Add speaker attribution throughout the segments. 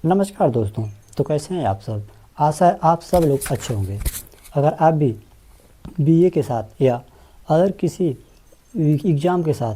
Speaker 1: नमस्कार दोस्तों। तो कैसे हैं आप सब। आशा है आप सब लोग अच्छे होंगे। अगर आप भी बीए के साथ या अदर किसी एग्ज़ाम के साथ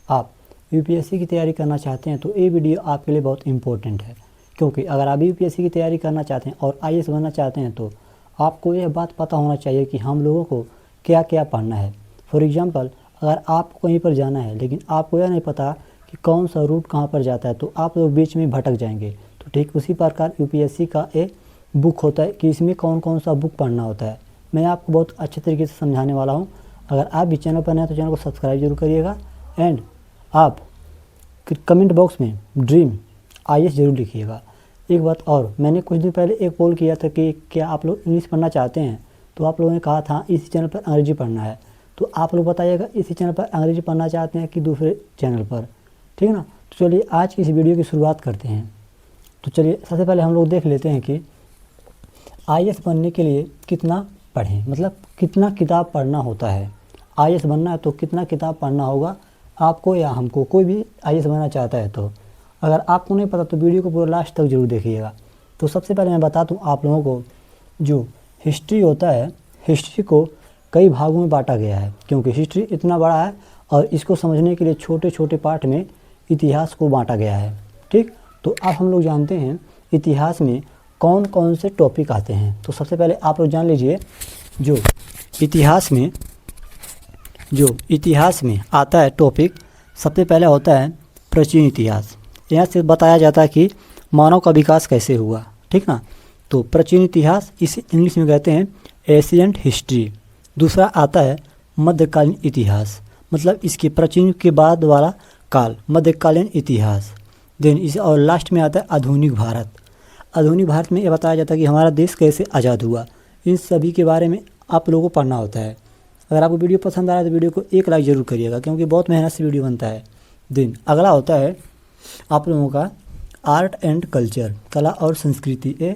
Speaker 1: आप यूपीएससी की तैयारी करना चाहते हैं तो ये वीडियो आपके लिए बहुत इम्पोर्टेंट है। क्योंकि अगर आप यूपीएससी की तैयारी करना चाहते हैं और आईएएस बनना चाहते हैं तो आपको यह बात पता होना चाहिए कि हम लोगों को क्या क्या पढ़ना है। फॉर एग्ज़ाम्पल, अगर आपको कहीं पर जाना है लेकिन आपको यह नहीं पता कि कौन सा रूट कहाँ पर जाता है तो आप लोग बीच में भटक जाएंगे। तो ठीक उसी प्रकार यूपीएससी का एक बुक होता है कि इसमें कौन कौन सा बुक पढ़ना होता है। मैं आपको बहुत अच्छे तरीके से समझाने वाला हूँ। अगर आप भी चैनल पर नए हैं तो चैनल को सब्सक्राइब जरूर करिएगा एंड आप कमेंट बॉक्स में ड्रीम आईएएस जरूर लिखिएगा। एक बात और, मैंने कुछ दिन पहले एक पोल किया था कि क्या आप लोग इंग्लिश पढ़ना चाहते हैं, तो आप लोगों ने कहा था इसी चैनल पर अंग्रेजी पढ़ना है। तो आप लोग बताइएगा इसी चैनल पर अंग्रेजी पढ़ना चाहते हैं कि दूसरे चैनल पर, ठीक है ना। तो चलिए आज की इस वीडियो की शुरुआत करते हैं। तो चलिए सबसे पहले हम लोग देख लेते हैं कि आईएएस बनने के लिए कितना पढ़ें, मतलब कितना किताब पढ़ना होता है। आईएएस बनना है तो कितना किताब पढ़ना होगा आपको या हमको, कोई भी आईएएस बनना चाहता है। तो अगर आपको नहीं पता तो वीडियो को पूरा लास्ट तक जरूर देखिएगा। तो सबसे पहले मैं बता दूं आप लोगों को, जो हिस्ट्री होता है, हिस्ट्री को कई भागों में बांटा गया है क्योंकि हिस्ट्री इतना बड़ा है और इसको समझने के लिए छोटे छोटे पार्ट में इतिहास को बांटा गया है। ठीक, तो अब हम लोग जानते हैं इतिहास में कौन कौन से टॉपिक आते हैं। तो सबसे पहले आप लोग जान लीजिए, जो इतिहास में आता है टॉपिक, सबसे पहले होता है प्राचीन इतिहास। यहाँ से बताया जाता है कि मानव का विकास कैसे हुआ, ठीक ना। तो प्राचीन इतिहास, इसे इंग्लिश में कहते हैं एशियंट हिस्ट्री। दूसरा आता है मध्यकालीन इतिहास, मतलब इसके प्राचीन के बाद वाला काल, मध्यकालीन इतिहास। देन इसे और लास्ट में आता है आधुनिक भारत। आधुनिक भारत में यह बताया जाता है कि हमारा देश कैसे आज़ाद हुआ। इन सभी के बारे में आप लोगों को पढ़ना होता है। अगर आपको वीडियो पसंद आ रहा है तो वीडियो को एक लाइक ज़रूर करिएगा क्योंकि बहुत मेहनत से वीडियो बनता है। देन अगला होता है आप लोगों का आर्ट एंड कल्चर, कला और संस्कृति। ये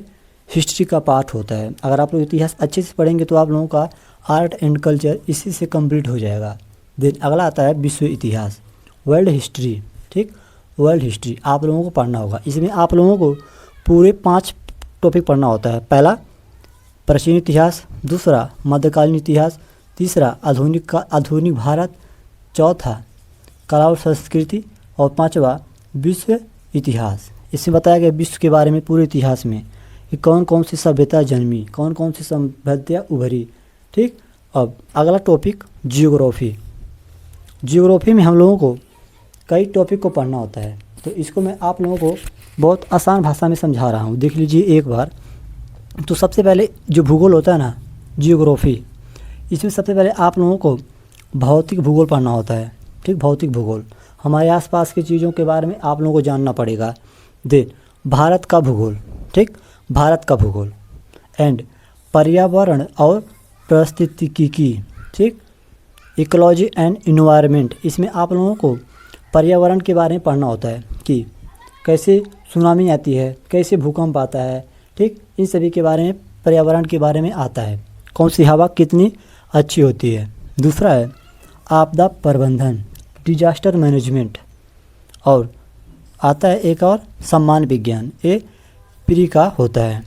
Speaker 1: हिस्ट्री का पार्ट होता है। अगर आप लोग इतिहास अच्छे से पढ़ेंगे तो आप लोगों का आर्ट एंड कल्चर इसी से कंप्लीट हो जाएगा। देन अगला आता है विश्व इतिहास, वर्ल्ड हिस्ट्री। ठीक, वर्ल्ड हिस्ट्री आप लोगों को पढ़ना होगा। इसमें आप लोगों को पूरे 5 टॉपिक पढ़ना होता है। पहला प्राचीन इतिहास, दूसरा मध्यकालीन इतिहास, तीसरा आधुनिक भारत, चौथा कला और संस्कृति और पांचवा विश्व इतिहास। इसमें बताया गया विश्व के बारे में पूरे इतिहास में कि कौन कौन सी सभ्यता जन्मी, कौन कौन सी सभ्यता उभरी। ठीक, अब अगला टॉपिक जियोग्राफी। जियोग्राफी में हम लोगों को कई टॉपिक को पढ़ना होता है। तो इसको मैं आप लोगों को बहुत आसान भाषा में समझा रहा हूँ, देख लीजिए एक बार। तो सबसे पहले जो भूगोल होता है ना, जियोग्राफी, इसमें सबसे पहले आप लोगों को भौतिक भूगोल पढ़ना होता है। ठीक, भौतिक भूगोल, हमारे आसपास की चीज़ों के बारे में आप लोगों को जानना पड़ेगा। देन भारत का भूगोल, ठीक, भारत का भूगोल एंड पर्यावरण और पारिस्थितिकी। ठीक, इकोलॉजी एंड इन्वायरमेंट, इसमें आप लोगों को पर्यावरण के बारे में पढ़ना होता है कि कैसे सुनामी आती है, कैसे भूकंप आता है। ठीक, इन सभी के बारे में, पर्यावरण के बारे में आता है। कौन सी हवा कितनी अच्छी होती है। दूसरा है आपदा प्रबंधन, डिजास्टर मैनेजमेंट। और आता है एक और सम्मान विज्ञान, ये प्री का होता है।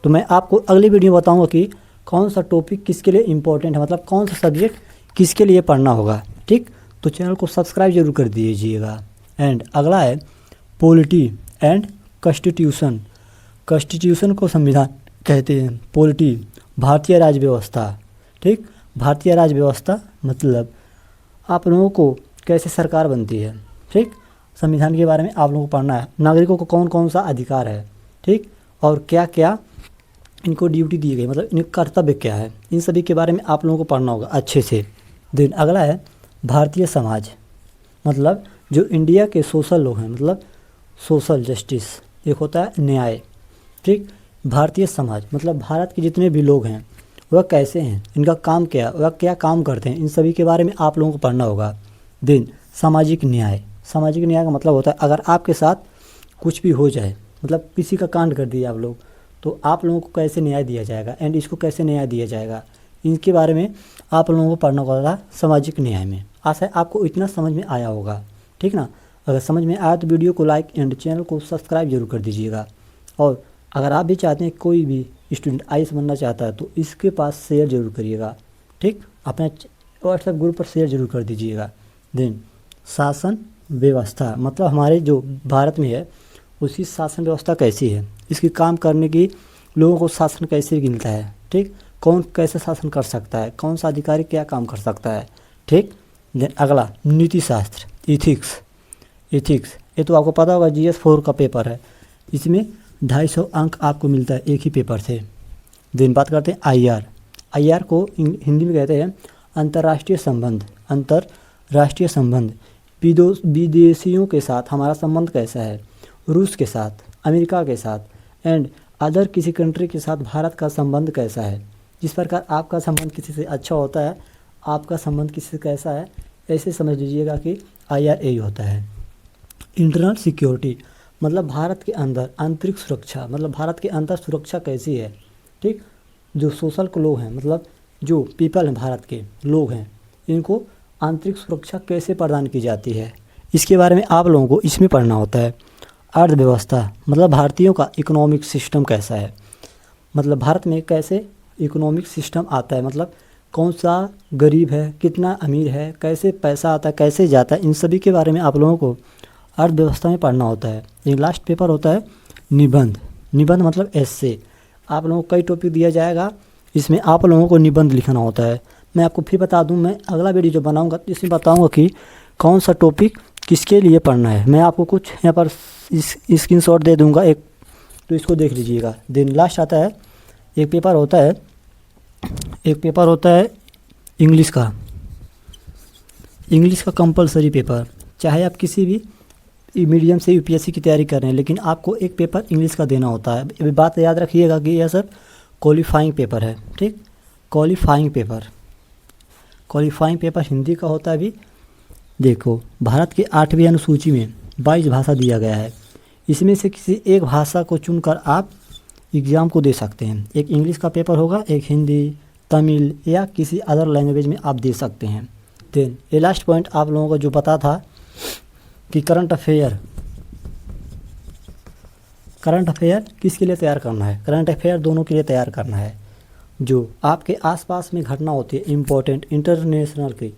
Speaker 1: तो मैं आपको अगली वीडियो में बताऊंगा कि कौन सा टॉपिक किसके लिए इम्पोर्टेंट है, मतलब कौन सा सब्जेक्ट किसके लिए पढ़ना होगा। ठीक, तो चैनल को सब्सक्राइब जरूर कर दीजिएगा। एंड अगला है पॉलिटी एंड कॉन्स्टिट्यूशन। कॉन्स्टिट्यूशन को संविधान कहते हैं। पॉलिटी भारतीय राज्य व्यवस्था। ठीक, भारतीय राज्य व्यवस्था मतलब आप लोगों को कैसे सरकार बनती है। ठीक, संविधान के बारे में आप लोगों को पढ़ना है। नागरिकों को कौन कौन सा अधिकार है, ठीक, और क्या क्या इनको ड्यूटी दी गई, मतलब इनका कर्तव्य क्या है, इन सभी के बारे में आप लोगों को पढ़ना होगा अच्छे से। देन अगला है भारतीय समाज, मतलब जो इंडिया के सोशल लोग हैं, मतलब सोशल जस्टिस। एक होता है न्याय। ठीक, भारतीय समाज मतलब भारत के जितने भी लोग हैं वह कैसे हैं, इनका काम क्या, वह क्या काम करते हैं, इन सभी के बारे में आप लोगों को पढ़ना होगा। देन सामाजिक न्याय। सामाजिक न्याय का मतलब होता है अगर आपके साथ कुछ भी हो जाए, मतलब किसी का कांड कर दिया आप लोग, तो आप लोगों को कैसे न्याय दिया जाएगा एंड इसको कैसे न्याय दिया जाएगा, इनके बारे में आप लोगों को पढ़ना होगा सामाजिक न्याय में। आशा है आपको इतना समझ में आया होगा। ठीक ना, अगर समझ में आया तो वीडियो को लाइक एंड चैनल को सब्सक्राइब जरूर कर दीजिएगा। और अगर आप भी चाहते हैं कोई भी स्टूडेंट आईएएस बनना चाहता है तो इसके पास शेयर जरूर करिएगा, ठीक। अपने व्हाट्सएप ग्रुप पर शेयर जरूर कर दीजिएगा। देन शासन व्यवस्था, मतलब हमारे जो भारत में है उसकी शासन व्यवस्था कैसी है, इसकी काम करने की लोगों को शासन कैसे मिलता है, ठीक। कौन कैसे शासन कर सकता है, कौन सा अधिकारी क्या काम कर सकता है, ठीक। देन अगला नीति शास्त्र, इथिक्स। ये तो आपको पता होगा, GS 4 का पेपर है, इसमें 250 अंक आपको मिलता है एक ही पेपर से। देन बात करते हैं IR को हिंदी में कहते हैं अंतर्राष्ट्रीय संबंध। विदेशियों के साथ हमारा संबंध कैसा है, रूस के साथ, अमेरिका के साथ एंड अदर किसी कंट्री के साथ भारत का संबंध कैसा है। जिस प्रकार आपका संबंध किसी से अच्छा होता है, आपका संबंध किसी से कैसा है, ऐसे समझ लीजिएगा कि IR यही होता है। इंटरनल सिक्योरिटी, मतलब भारत के अंदर आंतरिक सुरक्षा, मतलब भारत के अंदर सुरक्षा कैसी है, ठीक। जो सोशल के लोग हैं, मतलब जो पीपल हैं, भारत के लोग हैं, इनको आंतरिक सुरक्षा कैसे प्रदान की जाती है, इसके बारे में आप लोगों को इसमें पढ़ना होता है। अर्थव्यवस्था, मतलब भारतीयों का इकोनॉमिक सिस्टम कैसा है, मतलब भारत में कैसे इकोनॉमिक सिस्टम आता है, मतलब कौन सा गरीब है, कितना अमीर है, कैसे पैसा आता है, कैसे जाता है, इन सभी के बारे में आप लोगों को अर्थव्यवस्था में पढ़ना होता है। एक लास्ट पेपर होता है निबंध मतलब एस्से। आप लोगों को कई टॉपिक दिया जाएगा, इसमें आप लोगों को निबंध लिखना होता है। मैं आपको फिर बता दूं, मैं अगला वीडियो जो बनाऊंगा इसमें बताऊंगा कि कौन सा टॉपिक किसके लिए पढ़ना है। मैं आपको कुछ यहाँ पर स्क्रीनशॉट दे दूंगा एक, तो इसको देख लीजिएगा। देन लास्ट आता है एक पेपर होता है इंग्लिश का कंपलसरी पेपर। चाहे आप किसी भी मीडियम से UPSC की तैयारी कर रहे हैं, लेकिन आपको एक पेपर इंग्लिश का देना होता है। अभी बात याद रखिएगा कि यह सब क्वालिफाइंग पेपर है, ठीक। क्वालिफाइंग पेपर हिंदी का होता है। अभी देखो, भारत के 8वीं अनुसूची में 22 भाषा दिया गया है, इसमें से किसी एक भाषा को चुनकर आप एग्ज़ाम को दे सकते हैं। एक इंग्लिश का पेपर होगा, एक हिंदी, तमिल या किसी अदर लैंग्वेज में आप दे सकते हैं। देन ये लास्ट पॉइंट आप लोगों को जो पता था कि करंट अफेयर किसके लिए तैयार करना है, करंट अफेयर दोनों के लिए तैयार करना है। जो आपके आसपास में घटना होती है इम्पोर्टेंट इंटरनेशनल की,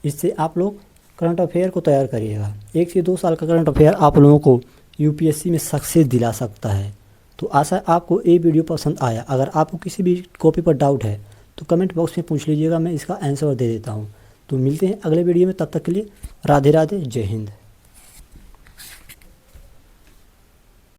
Speaker 1: इससे आप लोग करंट अफेयर को तैयार करिएगा। 1 से 2 साल का करंट अफेयर आप लोगों को UPSC में सक्सेस दिला सकता है। तो आशा है आपको ये वीडियो पसंद आया। अगर आपको किसी भी टॉपिक पर डाउट है तो कमेंट बॉक्स में पूछ लीजिएगा, मैं इसका आंसर दे देता हूँ। तो मिलते हैं अगले वीडियो में, तब तक के लिए राधे राधे, जय हिंद।